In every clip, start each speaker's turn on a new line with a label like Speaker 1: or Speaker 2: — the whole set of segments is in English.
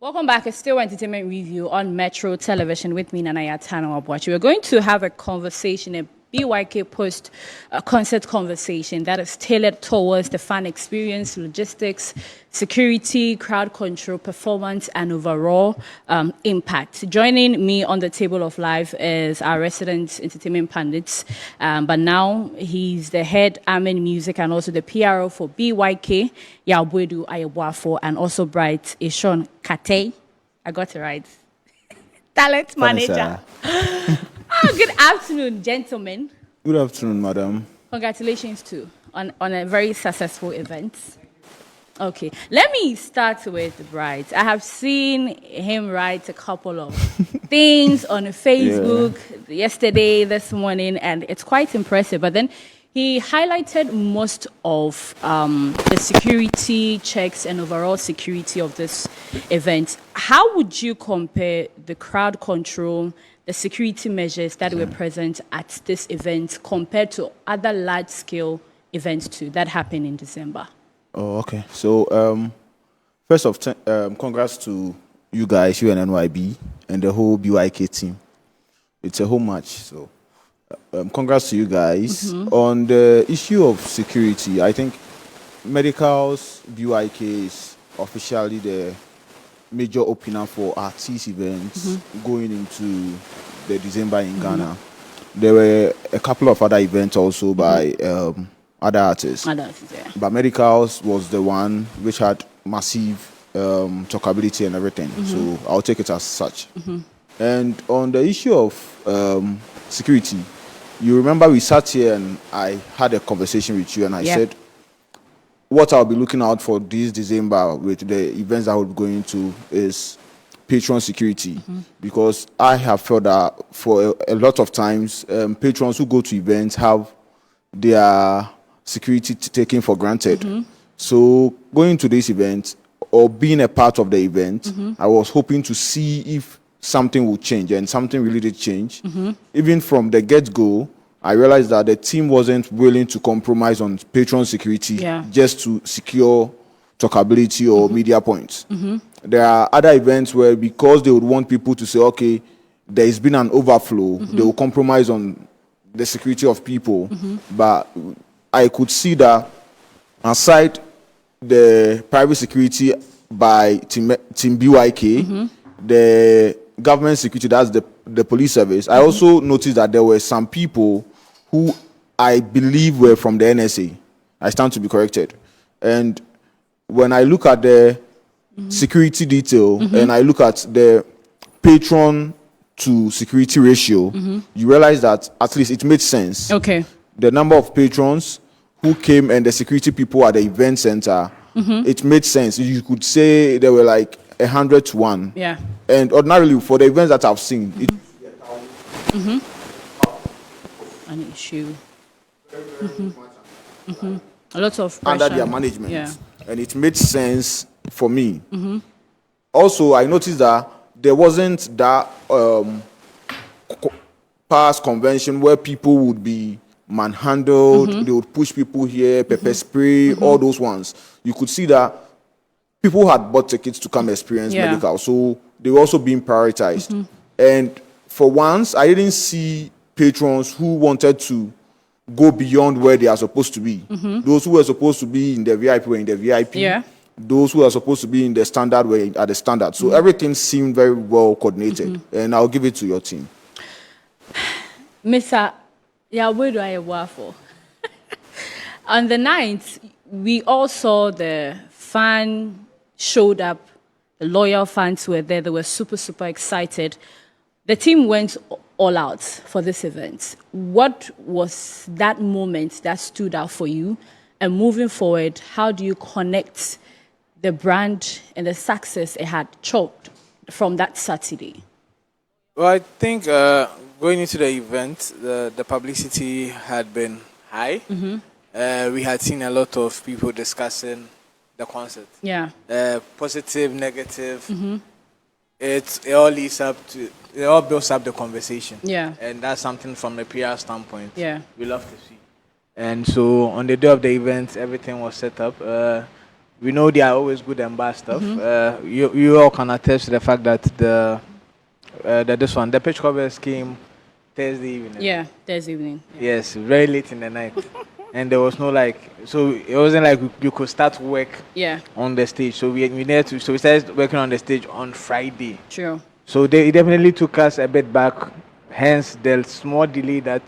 Speaker 1: Welcome back. It's still Entertainment Review on Metro Television with me, Nanaya Tano Abuachi. We're going to have a conversation, a BYK post concert conversation that is tailored towards the fan experience, logistics, security, crowd control, performance, and overall impact. Joining me on the table of life is our resident entertainment pundits, but now he's the head Amen Music and also the PRO for BYK, Yabwedu Ayabuafo, and also Bright Ishon Kate. I got it right. Talent manager. Good afternoon, gentlemen.
Speaker 2: Good afternoon, madam.
Speaker 1: Congratulations too on a very successful event. Okay, let me start with Bright. I have seen him write a couple of things on Facebook yesterday, this morning, and it's quite impressive. But then he highlighted most of the security checks and overall security of this event. How would you compare the crowd control, the security measures that were present at this event compared to other large-scale events too that happened in December?
Speaker 2: Oh, okay. So, first off, congrats to you guys, you and NYB, and the whole BYK team. It's a whole match, so congrats to you guys. On the issue of security, I think Medicals BYK is officially the major opener for artist events going into the December in Ghana. There were a couple of other events also by other artists. But Medicals was the one which had massive talkability and everything. So I'll take it as such. And on the issue of security, you remember we sat here and I had a conversation with you and I said, what I'll be looking out for this December with the events I will be going to is patron security, because I have felt that for a lot of times, patrons who go to events have their security taken for granted. So going to this event or being a part of the event, I was hoping to see if something would change, and something really did change. Even from the get-go, I realized that the team wasn't willing to compromise on patron security just to secure talkability or media points. There are other events where, because they would want people to say, okay, there's been an overflow, they will compromise on the security of people. But I could see that aside the private security by team BYK, the government security, that's the police service, I also noticed that there were some people who I believe were from the NSA. I stand to be corrected. And when I look at the security detail and I look at the patron to security ratio, you realize that at least it made sense.
Speaker 1: Okay.
Speaker 2: The number of patrons who came and the security people at the event center, it made sense. You could say there were like 100 to 1.
Speaker 1: Yeah.
Speaker 2: And ordinarily, for the events that I've seen, it
Speaker 1: an issue. A lot of pressure
Speaker 2: under their management. And it made sense for me. Also, I noticed that there wasn't that past convention where people would be manhandled, they would push people here, pepper spray, all those ones. You could see that people had bought tickets to come experience medical, so they were also being prioritized. And for once, I didn't see patrons who wanted to go beyond where they are supposed to be. Those who were supposed to be in the VIP were in the VIP. Those who are supposed to be in the standard were at the standard. So everything seemed very well coordinated. And I'll give it to your team.
Speaker 1: Mr. Yabwedu Ayabuafo, on the 9th, we all saw the fan showed up, the loyal fans were there, they were super, super excited. The team went all out for this event. What was that moment that stood out for you? And moving forward, how do you connect the brand and the success it had chalked from that Saturday?
Speaker 3: Well, I think going into the event, the publicity had been high. We had seen a lot of people discussing the concert. Positive, negative. It all leads up to, it all builds up the conversation. And that's something from the PR standpoint we love to see. And so on the day of the event, everything was set up. we know they are always good and bad stuff. You all can attest to the fact that the pitch covers came Thursday evening.
Speaker 1: Yeah, Thursday evening.
Speaker 3: Yes, very late in the night. And there was no so it wasn't like you could start work on the stage. So we started working on the stage on Friday.
Speaker 1: True.
Speaker 3: So it definitely took us a bit back, hence the small delay that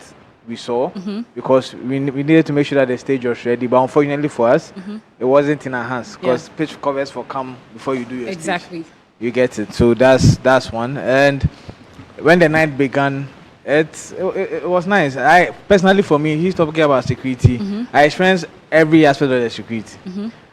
Speaker 3: we saw, because we needed to make sure that the stage was ready. But unfortunately for us, it wasn't in our hands, because pitch covers for come before you do your
Speaker 1: exactly.
Speaker 3: stage. You get it. So that's one. And when the night began, it was nice. I personally, for me, he's talking about security. I experienced every aspect of the security.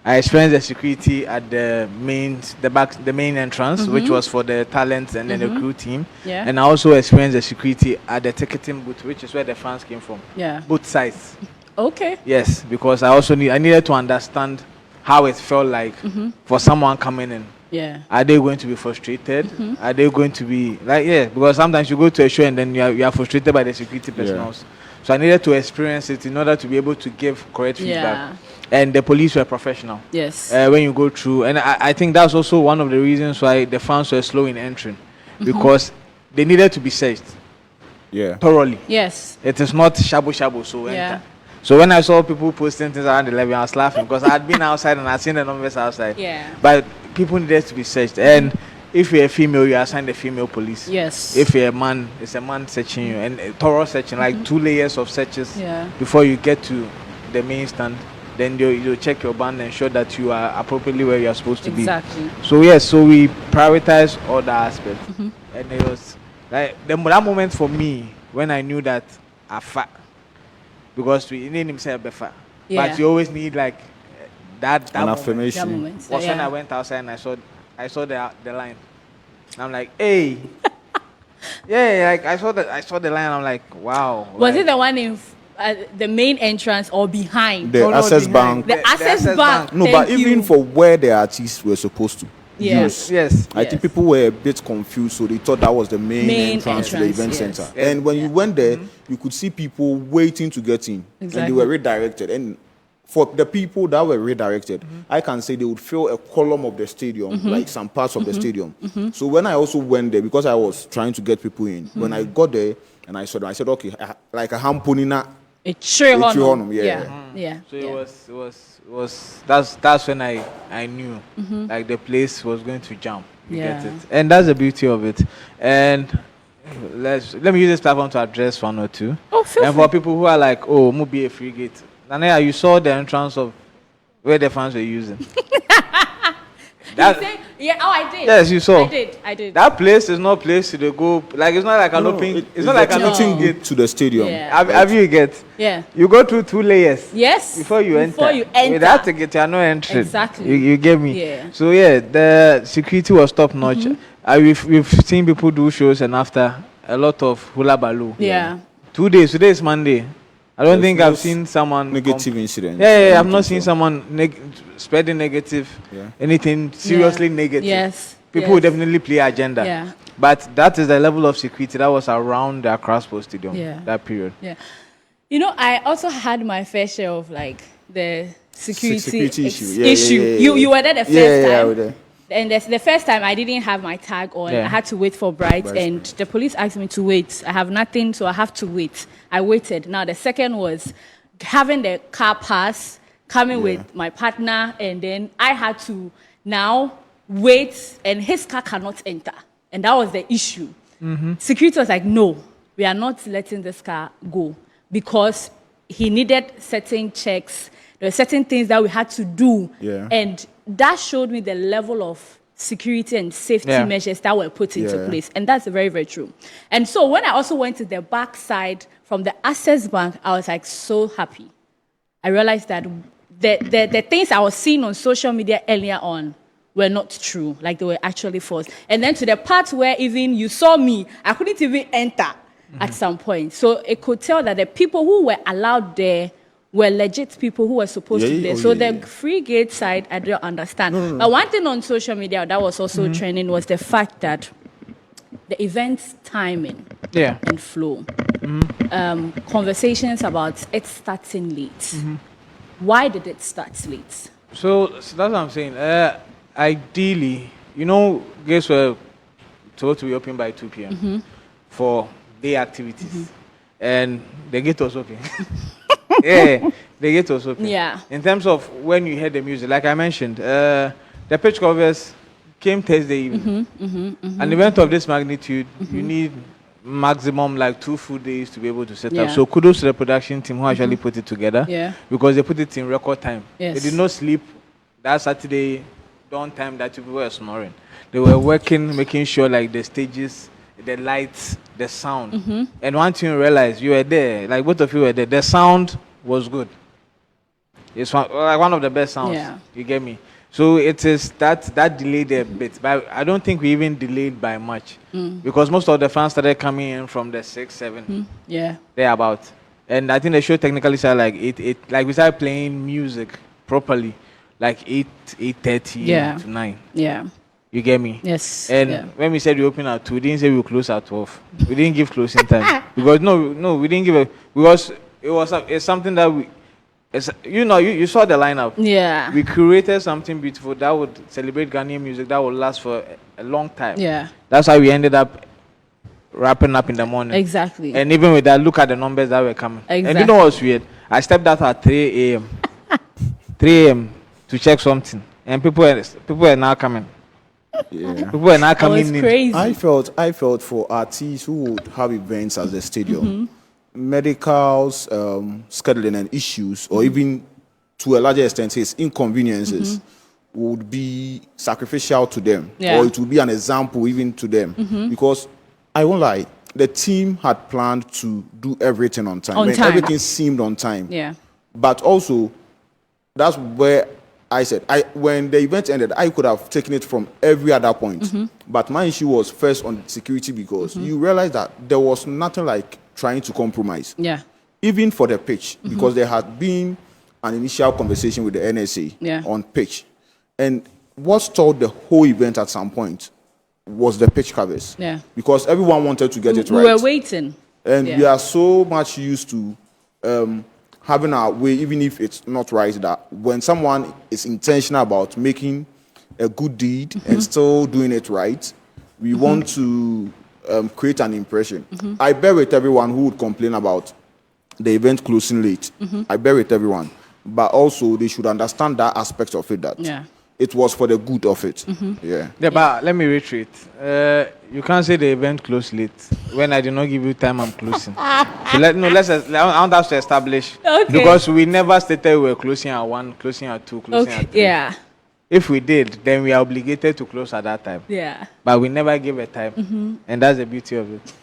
Speaker 3: I experienced the security at the main entrance, which was for the talents and then the crew team.
Speaker 1: Yeah.
Speaker 3: And I also experienced the security at the ticketing booth, which is where the fans came from.
Speaker 1: Yeah.
Speaker 3: Both sides.
Speaker 1: Okay.
Speaker 3: Yes, because I needed to understand how it felt like for someone coming in.
Speaker 1: Yeah.
Speaker 3: Are they going to be frustrated? Are they going to be because sometimes you go to a show and then you are frustrated by the security personnel. So I needed to experience it in order to be able to give correct feedback. And the police were professional.
Speaker 1: Yes.
Speaker 3: When you go through, and I think that's also one of the reasons why the fans were slow in entering, because they needed to be searched.
Speaker 2: Yeah.
Speaker 3: Thoroughly.
Speaker 1: Yes.
Speaker 3: It is not shabu shabu, so
Speaker 1: Yeah.
Speaker 3: enter. So when I saw people posting things around 11, I was laughing because I had been outside and I had seen the numbers outside.
Speaker 1: Yeah.
Speaker 3: But people needed to be searched. And if you're a female, you assign the female police.
Speaker 1: Yes.
Speaker 3: If you're a man, it's a man searching you. And thorough searching, like 2 layers of searches before you get to the main stand. Then you check your band and ensure that you are appropriately where you are supposed to be.
Speaker 1: Exactly.
Speaker 3: So yes, so we prioritize all the aspects. And it was like that moment for me when I knew that I fat. Because we didn't himself befa. But you always need like that
Speaker 2: An
Speaker 3: moment.
Speaker 2: affirmation.
Speaker 1: That moment.
Speaker 3: Was when I went outside and I saw the line. And I'm like, hey. Like I saw the line. I'm like, wow.
Speaker 1: Was it the one in the main entrance or behind?
Speaker 2: The Access
Speaker 3: behind.
Speaker 2: Bank.
Speaker 1: The Access Bank.
Speaker 2: No, but even for where the artists were supposed to.
Speaker 1: Yes.
Speaker 3: Yes.
Speaker 2: I think people were a bit confused, so they thought that was the main entrance to the event
Speaker 1: yes.
Speaker 2: center. And when you went there, you could see people waiting to get in, and they were redirected. And for the people that were redirected, I can say they would fill a column of the stadium, like some parts of the stadium. So when I also went there, because I was trying to get people in, when I got there and I saw them, I said, okay, like a hampunina.
Speaker 1: So
Speaker 3: it was that's when I knew like the place was going to jump. You get it, and that's the beauty of it. And let me use this platform to address one or two. And for people who are like, oh, Mubi a free gate. Nanaya, you saw the entrance of where the fans were using.
Speaker 1: I did.
Speaker 3: Yes, you saw.
Speaker 1: I did.
Speaker 3: That place is not a place to go. Like it's not like an open. It's not like an open gate
Speaker 2: to the stadium.
Speaker 1: Yeah.
Speaker 3: Have you get?
Speaker 1: Yeah.
Speaker 3: You go through 2 layers.
Speaker 1: Yes.
Speaker 3: Before you enter. Without the gate, you are not entering.
Speaker 1: Exactly.
Speaker 3: You get me?
Speaker 1: Yeah.
Speaker 3: So the security was top notch. We've seen people do shows and after a lot of hula baloo.
Speaker 1: Yeah.
Speaker 3: 2 days. Today is Monday. I don't think I've seen someone
Speaker 2: negative incident.
Speaker 3: Yeah, I've not seen someone spreading negative, anything seriously negative.
Speaker 1: Yes.
Speaker 3: People will definitely play agenda.
Speaker 1: Yeah.
Speaker 3: But that is the level of security that was around the Accra Sports Stadium that period.
Speaker 1: Yeah. You know, I also had my fair share of like the security issue. You were there the first time.
Speaker 2: I was there.
Speaker 1: And the first time I didn't have my tag on. I had to wait for Bright, and the police asked me to wait. I have nothing, so I have to wait. I waited. Now the second was having the car pass, coming with my partner, and then I had to now wait, and his car cannot enter. And that was the issue. Security was like, no, we are not letting this car go because he needed certain checks. There were certain things that we had to do. And that showed me the level of security and safety measures that were put into place. And that's very, very true. And so when I also went to the back side from the Access Bank, I was like so happy. I realized that the things I was seeing on social media earlier on were not true, like they were actually false. And then to the part where even you saw me, I couldn't even enter at some point. So it could tell that the people who were allowed there were legit people who were supposed to be there. So the free gate side, I don't understand. But one thing on social media that was also trending was the fact that the event's timing and flow. Conversations about it starting late. Why did it start late?
Speaker 3: So that's what I'm saying. Ideally, gates were told to be open by 2 p.m. For day activities, and the gate was open. Yeah, the gate was open.
Speaker 1: Yeah.
Speaker 3: In terms of when you heard the music, like I mentioned, the pitch covers came Thursday evening. An event of this magnitude, you need maximum like 2 full days to be able to set up. So kudos to the production team who actually put it together.
Speaker 1: Yeah.
Speaker 3: Because they put it in record time.
Speaker 1: Yes.
Speaker 3: They did not sleep that Saturday dawn time that people were snoring. They were working, making sure like the stages, the lights, the sound. And one thing you realize, you were there, like both of you were there, the sound was good. It's one of the best sounds.
Speaker 1: Yeah.
Speaker 3: You get me? So it is that delayed a bit, but I don't think we even delayed by much because most of the fans started coming in from the 6, 7,
Speaker 1: Yeah.
Speaker 3: thereabout. And I think the show technically started like 8, like we started playing music properly, like 8:30 to 9.
Speaker 1: Yeah.
Speaker 3: You get me?
Speaker 1: Yes.
Speaker 3: And when we said we open at 2, we didn't say we close at 12. We didn't give closing time because no, we didn't give it because it's something that you saw the lineup.
Speaker 1: Yeah.
Speaker 3: We curated something beautiful that would celebrate Ghanaian music that would last for a long time.
Speaker 1: Yeah.
Speaker 3: That's why we ended up wrapping up in the morning.
Speaker 1: Exactly.
Speaker 3: And even with that, look at the numbers that were coming.
Speaker 1: Exactly.
Speaker 3: And you know what's weird? I stepped out at 3 a.m. 3 a.m. to check something, and people are now coming.
Speaker 2: Yeah.
Speaker 3: People are now
Speaker 1: That was
Speaker 3: coming in.
Speaker 1: crazy.
Speaker 2: I felt for artists who would have events at the stadium, medicals, scheduling and issues, or even to a larger extent his inconveniences would be sacrificial to them,
Speaker 1: Yeah.
Speaker 2: or it would be an example even to them. Because I won't lie, the team had planned to do everything on time.
Speaker 1: On time.
Speaker 2: Everything seemed on time.
Speaker 1: Yeah.
Speaker 2: But also, that's where I said, when the event ended, I could have taken it from every other point. But my issue was first on security because you realize that there was nothing like trying to compromise,
Speaker 1: Yeah.
Speaker 2: even for the pitch, because there had been an initial conversation with the NSA on pitch. And what stalled the whole event at some point was the pitch covers.
Speaker 1: Yeah.
Speaker 2: Because everyone wanted to get it
Speaker 1: We
Speaker 2: right.
Speaker 1: were waiting.
Speaker 2: And
Speaker 1: Yeah.
Speaker 2: we are so much used to having our way, even if it's not right, that when someone is intentional about making a good deed and still doing it right, we want to create an impression. I bear with everyone who would complain about the event closing late. I bear with everyone. But also, they should understand that aspect of it, that it was for the good of it. Yeah,
Speaker 3: but let me reiterate. You can't say the event closed late when I did not give you time. I'm closing. So I want us to establish because we never stated we were closing at 1, closing at 2, closing at 3.
Speaker 1: Yeah.
Speaker 3: If we did, then we are obligated to close at that time.
Speaker 1: Yeah.
Speaker 3: But we never gave a time, and that's the beauty of it.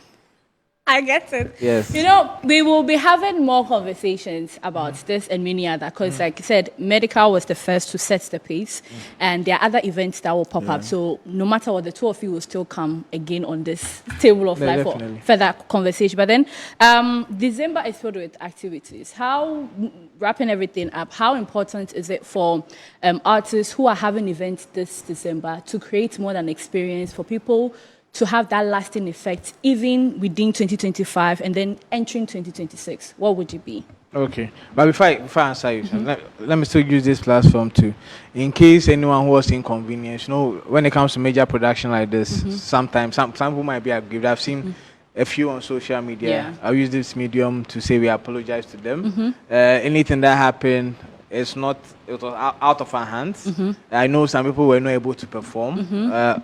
Speaker 1: I get it.
Speaker 3: Yes.
Speaker 1: You know, we will be having more conversations about this and many other, because like I said, medical was the first to set the pace, and there are other events that will pop up. So no matter what, the two of you will still come again on this table of life for
Speaker 3: definitely.
Speaker 1: further conversation. But then December is filled with activities. How, wrapping everything up, how important is it for artists who are having events this December to create more than experience for people to have that lasting effect, even within 2025 and then entering 2026? What would it be?
Speaker 3: Okay, but before I answer you, let me still use this platform too, in case anyone who was inconvenienced. You know, when it comes to major production like this, sometimes some people might be aggrieved. I've seen a few on social media.
Speaker 1: Yeah.
Speaker 3: I'll use this medium to say we apologize to them. Anything that happened, it was out of our hands. I know some people were not able to perform.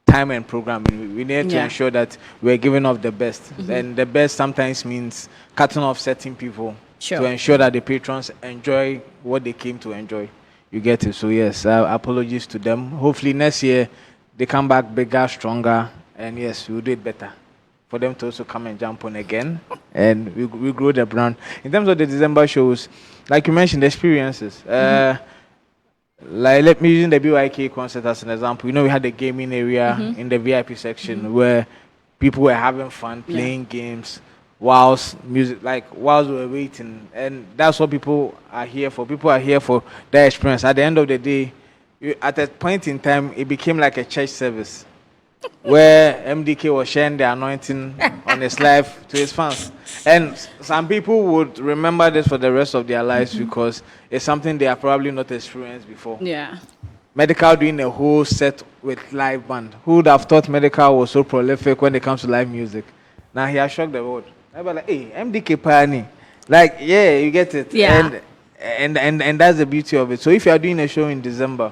Speaker 3: Time and programming. We need to ensure that we're giving off the best. And the best sometimes means cutting off certain people to ensure that the patrons enjoy what they came to enjoy. You get it? So yes, apologies to them. Hopefully next year they come back bigger, stronger, and yes, we'll do it better. For them to also come and jump on again, and we grow the brand. In terms of the December shows, like you mentioned, the experiences. Like, let me using the BYK concert as an example. You know, we had the gaming area in the VIP section where people were having fun playing games whilst we were waiting, and that's what people are here for. People are here for their experience. At the end of the day, at a point in time, it became like a church service. where MDK was sharing the anointing on his life to his fans. And some people would remember this for the rest of their lives because it's something they have probably not experienced before.
Speaker 1: Yeah.
Speaker 3: Medical doing a whole set with live band. Who would have thought Medical was so prolific when it comes to live music? Now he has shocked the world. I was like, hey, MDK Pani. Like, yeah, you get it.
Speaker 1: Yeah.
Speaker 3: And that's the beauty of it. So if you are doing a show in December,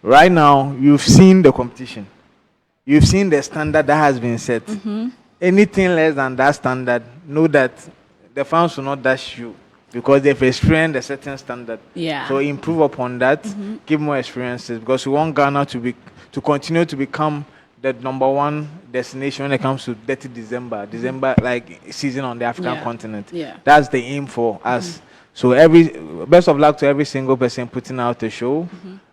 Speaker 3: right now you've seen the competition. You've seen the standard that has been set. Anything less than that standard, know that the fans will not dash you because they've experienced a certain standard.
Speaker 1: Yeah.
Speaker 3: So improve upon that, give more experiences because we want Ghana to continue to become the number one destination when it comes to Dirty December like season on the African continent.
Speaker 1: Yeah.
Speaker 3: That's the aim for us. So best of luck to every single person putting out a show.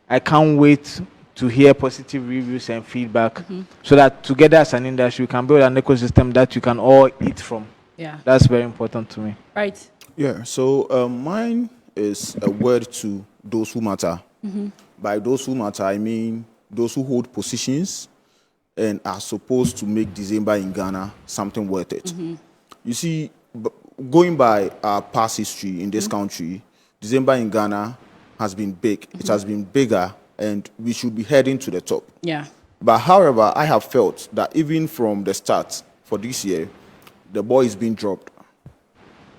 Speaker 3: I can't wait to hear positive reviews and feedback so that together as an industry we can build an ecosystem that you can all eat from.
Speaker 1: Yeah.
Speaker 3: That's very important to me.
Speaker 1: Right.
Speaker 2: Yeah, so mine is a word to those who matter. By those who matter, I mean those who hold positions and are supposed to make December in Ghana something worth it. You see, going by our past history in this country, December in Ghana has been big. It has been bigger, and we should be heading to the top.
Speaker 1: Yeah.
Speaker 2: But however, I have felt that even from the start for this year, the ball is being dropped.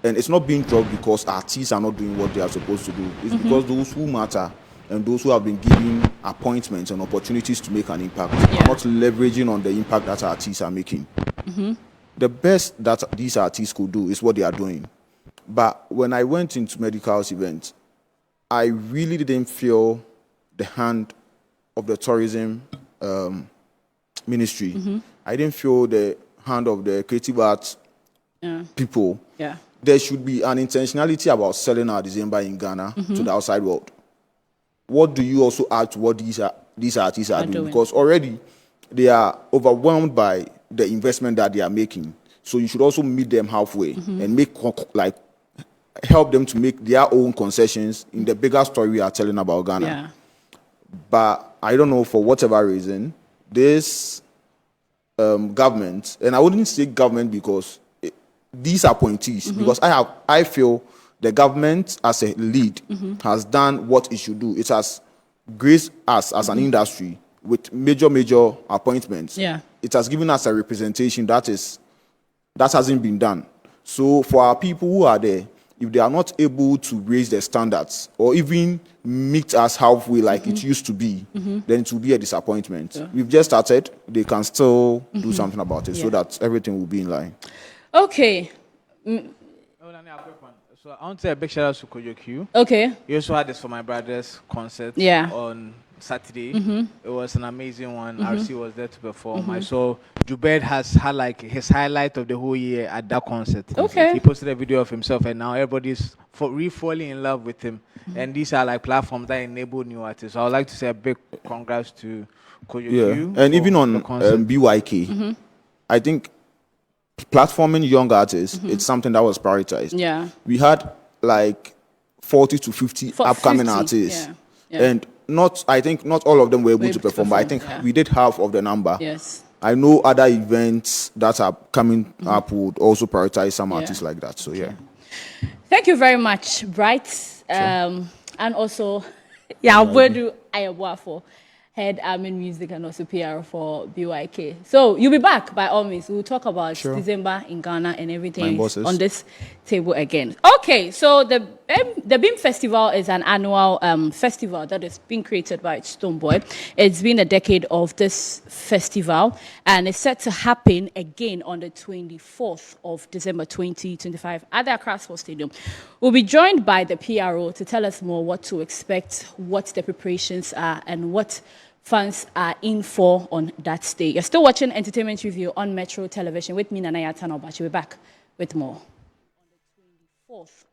Speaker 2: And it's not being dropped because artists are not doing what they are supposed to do. It's because those who matter and those who have been given appointments and opportunities to make an impact are not leveraging on the impact that artists are making. The best that these artists could do is what they are doing. But when I went into Medical's event, I really didn't feel the hand of the tourism ministry. I didn't feel the hand of the creative arts people.
Speaker 1: Yeah.
Speaker 2: There should be an intentionality about selling our December in Ghana to the outside world. What do you also add to what these artists are doing? Because already they are overwhelmed by the investment that they are making. So you should also meet them halfway and help them to make their own concessions in the bigger story we are telling about Ghana.
Speaker 1: Yeah.
Speaker 2: But I don't know, for whatever reason, this government, and I wouldn't say government because these appointees, because I feel the government as a lead has done what it should do. It has graced us as an industry with major appointments.
Speaker 1: Yeah.
Speaker 2: It has given us a representation that hasn't been done. So for our people who are there, if they are not able to raise their standards or even meet us halfway like it used to be, then it will be a disappointment. Yeah. We've just started. They can still do something about it so that everything will be in line.
Speaker 1: Okay.
Speaker 3: So I want to say a big shout out to Kojo Q.
Speaker 1: Okay.
Speaker 3: He also had this for my brother's concert on Saturday. It was an amazing one. RC was there to perform. I saw Jubed has had like his highlight of the whole year at that concert.
Speaker 1: Okay.
Speaker 3: He posted a video of himself and now everybody's falling in love with him. And these are like platforms that enable new artists. So I would like to say a big congrats to Kojo Q.
Speaker 2: And even on BYK, I think platforming young artists, it's something that was prioritized.
Speaker 1: Yeah.
Speaker 2: We had like 40 to 50 upcoming artists.
Speaker 1: Yeah.
Speaker 2: And I think not all of them were able to perform, but I think we did half of the number.
Speaker 1: Yes.
Speaker 2: I know other events that are coming up would also prioritize some artists like that. So, yeah.
Speaker 1: Thank you very much, Bright. And also, Wedu Ayabwafo, head admin music and also PR for BYK. So you'll be back by all means. We'll talk about December in Ghana and everything on this table again. Okay, so the Beam Festival is an annual festival that is being created by Stonebwoy. It's been a decade of this festival and it's set to happen again on the 24th of December 2025 at the Accra Sports Stadium. We'll be joined by the PRO to tell us more what to expect, what the preparations are, and what fans are in for on that day. You're still watching Entertainment Review on Metro Television with me, Nanaya Tanobachi. We're back with more. On the 24th